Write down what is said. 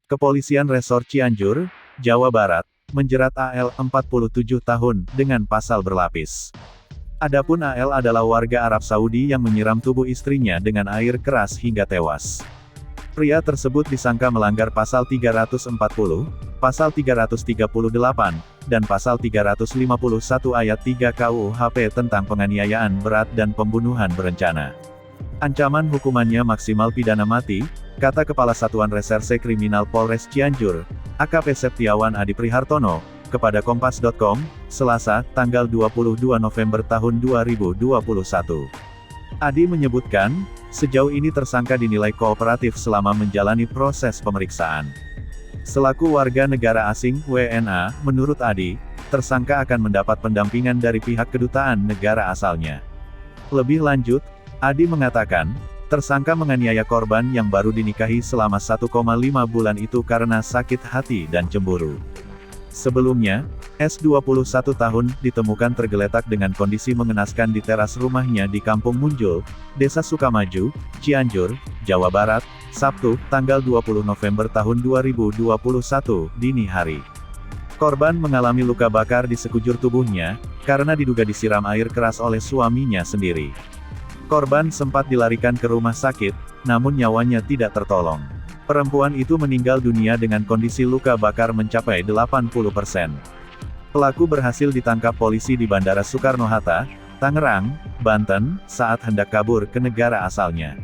Kepolisian Resor Cianjur, Jawa Barat, menjerat AL 47 tahun dengan pasal berlapis. Adapun AL adalah warga Arab Saudi yang menyiram tubuh istrinya dengan air keras hingga tewas. Pria tersebut disangka melanggar pasal 340, pasal 338, dan pasal 351 ayat 3 KUHP tentang penganiayaan berat dan pembunuhan berencana. Ancaman hukumannya maksimal pidana mati, kata Kepala Satuan Reserse Kriminal Polres Cianjur, AKP Septiawan Adi Prihartono, kepada Kompas.com, Selasa, tanggal 22 November tahun 2021. Adi menyebutkan, sejauh ini tersangka dinilai kooperatif selama menjalani proses pemeriksaan. Selaku warga negara asing, WNA, menurut Adi, tersangka akan mendapat pendampingan dari pihak kedutaan negara asalnya. Lebih lanjut, Adi mengatakan, tersangka menganiaya korban yang baru dinikahi selama 1,5 bulan itu karena sakit hati dan cemburu. Sebelumnya, S 21 tahun, ditemukan tergeletak dengan kondisi mengenaskan di teras rumahnya di Kampung Munjul, Desa Sukamaju, Cianjur, Jawa Barat, Sabtu, tanggal 20 November tahun 2021, dini hari. Korban mengalami luka bakar di sekujur tubuhnya, karena diduga disiram air keras oleh suaminya sendiri. Korban sempat dilarikan ke rumah sakit, namun nyawanya tidak tertolong. Perempuan itu meninggal dunia dengan kondisi luka bakar mencapai 80%. Pelaku berhasil ditangkap polisi di Bandara Soekarno-Hatta, Tangerang, Banten, saat hendak kabur ke negara asalnya.